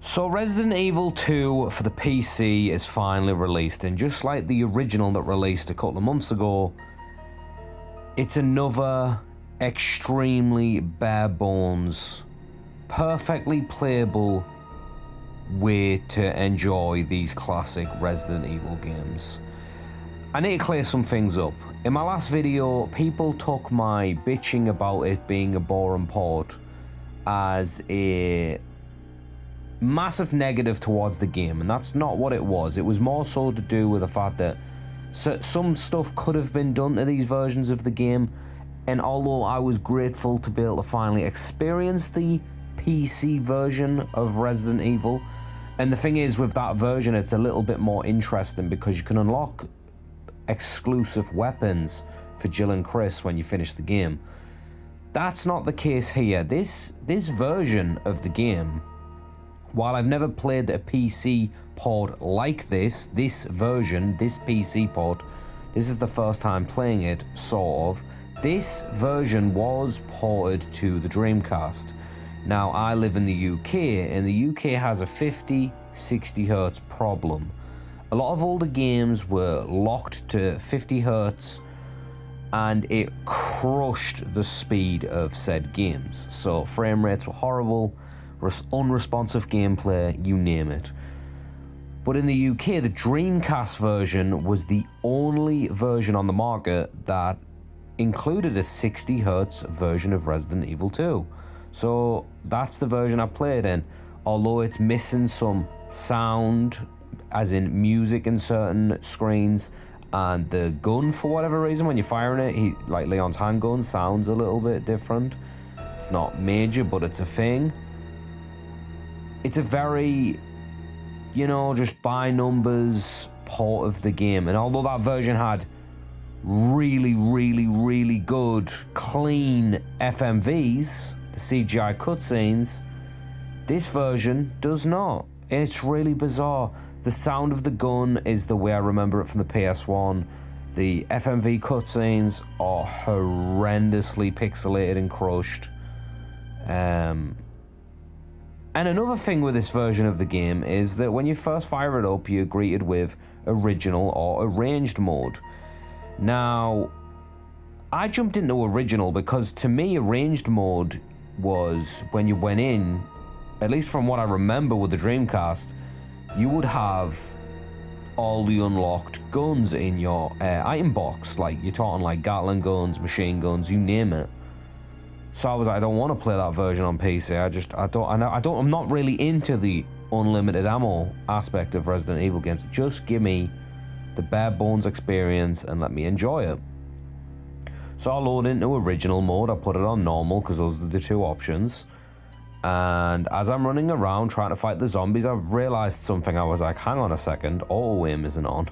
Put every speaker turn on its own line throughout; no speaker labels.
So Resident Evil 2 for the PC is finally released, and just like the original that released a couple of months ago, it's another extremely bare bones, perfectly playable way to enjoy these classic Resident Evil games. I need to clear some things up. In my last video, people took my bitching about it being a boring port as a massive negative towards the game, and that's not what it was. It was more so to do with the fact that some stuff could have been done to these versions of the game, and although I was grateful to be able to finally experience the PC version of Resident Evil, and the thing is with that version it's a little bit more interesting because you can unlock exclusive weapons for Jill and Chris when you finish the game. That's not the case here. This version of the game, while I've never played a PC port like this version, this PC port, this is the first time playing it, sort of. This version was ported to the Dreamcast. Now, I live in the UK, and the UK has a 50-60 Hz problem. A lot of older games were locked to 50 Hz, and it crushed the speed of said games. So frame rates were horrible, unresponsive gameplay, you name it. But in the UK, the Dreamcast version was the only version on the market that included a 60 Hz version of Resident Evil 2. So that's the version I played in. Although it's missing some sound, as in music in certain screens, and the gun, for whatever reason, when you're firing it, like Leon's handgun, sounds a little bit different. It's not major, but it's a thing. It's a very, just by numbers port of the game. And although that version had really, really, really good, clean FMVs, the CGI cutscenes, this version does not. It's really bizarre. The sound of the gun is the way I remember it from the PS1. The FMV cutscenes are horrendously pixelated and crushed. And another thing with this version of the game is that when you first fire it up, you're greeted with original or arranged mode. Now, I jumped into original because to me, arranged mode was when you went in, at least from what I remember with the Dreamcast, you would have all the unlocked guns in your item box. Like, you're talking like Gatling guns, machine guns, you name it. So I was like, I don't want to play that version on PC. I'm not really into the unlimited ammo aspect of Resident Evil games. Just give me the bare bones experience and let me enjoy it. So I loaded into original mode. I put it on normal because those are the two options. And as I'm running around trying to fight the zombies, I've realized something. I was like, hang on a second, auto aim isn't on.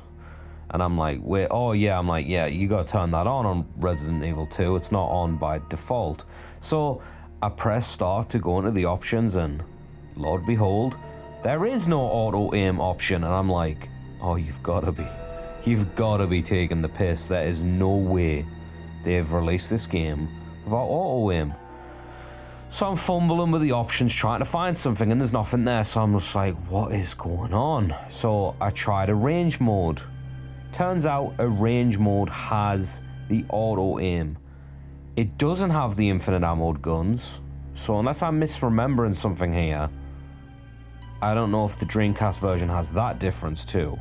And I'm like, wait, oh yeah, I'm like, yeah, you gotta turn that on Resident Evil 2. It's not on by default. So I press start to go into the options, and Lord behold, there is no auto aim option. And I'm like, oh, you've gotta be taking the piss. There is no way they've released this game without auto aim. So I'm fumbling with the options, trying to find something, and there's nothing there. So I'm just like, what is going on? So I tried arrange mode. Turns out arrange mode has the auto aim. It doesn't have the infinite ammo guns. So unless I'm misremembering something here, I don't know if the Dreamcast version has that difference too.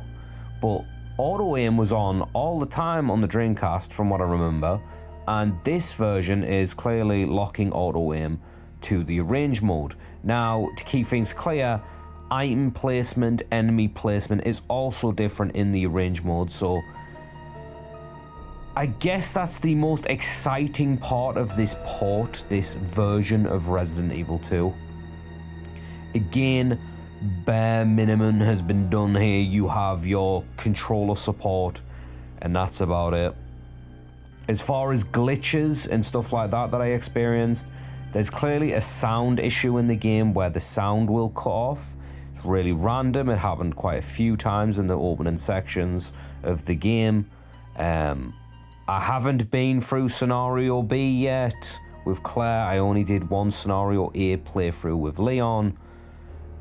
But auto aim was on all the time on the Dreamcast from what I remember, and this version is clearly locking auto aim to the arrange mode. Now, to keep things clear, item placement, enemy placement is also different in the arrange mode, so I guess that's the most exciting part of this port, this version of Resident Evil 2. Again, bare minimum has been done here. You have your controller support, and that's about it. As far as glitches and stuff like that I experienced, there's clearly a sound issue in the game where the sound will cut off. It's really random. It happened quite a few times in the opening sections of the game. I haven't been through Scenario B yet with Claire. I only did one Scenario A playthrough with Leon.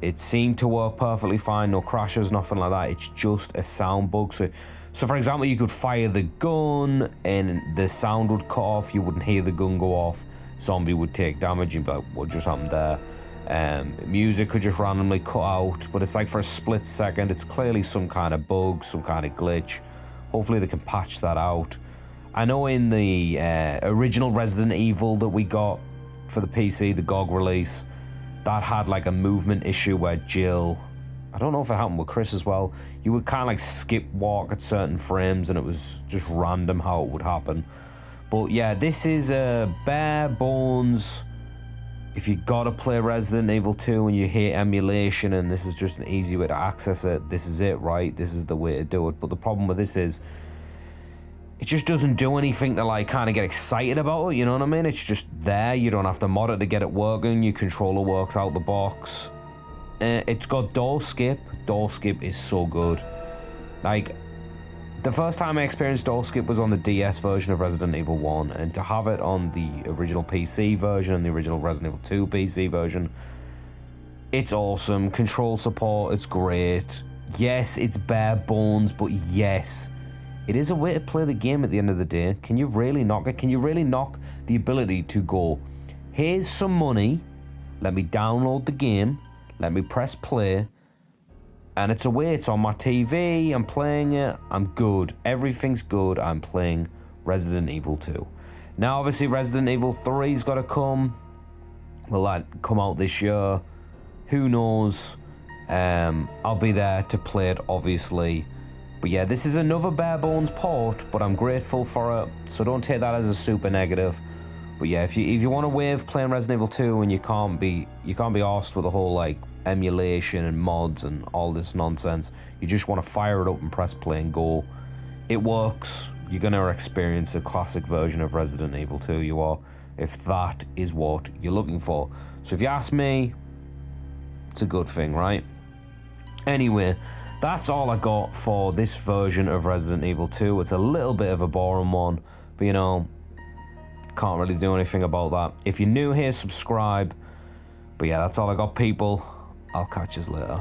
It seemed to work perfectly fine, no crashes, nothing like that. It's just a sound bug. So for example, you could fire the gun and the sound would cut off. You wouldn't hear the gun go off. Zombie would take damage. You'd be like, what just happened there? Music could just randomly cut out, but it's like for a split second. It's clearly some kind of bug, some kind of glitch. Hopefully they can patch that out. I know in the original Resident Evil that we got for the PC, the GOG release, that had like a movement issue where Jill, I don't know if it happened with Chris as well, you would kind of like skip walk at certain frames and it was just random how it would happen. But yeah, this is a bare bones, if you gotta play Resident Evil 2 and you hate emulation and this is just an easy way to access it, this is it, right? This is the way to do it. But the problem with this is, it just doesn't do anything to like kind of get excited about it, you know what I mean? It's just there. You don't have to mod it to get it working. Your controller works out the box. It's got door skip. Door skip is so good. Like, the first time I experienced door skip was on the DS version of Resident Evil 1, and to have it on the original PC version and the original Resident Evil 2 PC version, it's awesome. Control support, it's great. Yes, it's bare bones, but yes, it is a way to play the game at the end of the day. Can you really knock it? Can you really knock the ability to go, here's some money, let me download the game, let me press play, and it's away, it's on my TV, I'm playing it, I'm good. Everything's good, I'm playing Resident Evil 2. Now, obviously, Resident Evil 3's got to come. Will that come out this year? Who knows? I'll be there to play it, obviously. But yeah, this is another bare bones port, but I'm grateful for it, so don't take that as a super negative. But yeah, if you want to wave playing Resident Evil 2 and you can't be arsed with the whole like emulation and mods and all this nonsense, you just want to fire it up and press play and go. It works. You're gonna experience a classic version of Resident Evil 2. You are, if that is what you're looking for. So if you ask me, it's a good thing, right? Anyway, that's all I got for this version of Resident Evil 2. It's a little bit of a boring one, but you know, can't really do anything about that. If you're new here, subscribe. But yeah, that's all I got, people. I'll catch you later.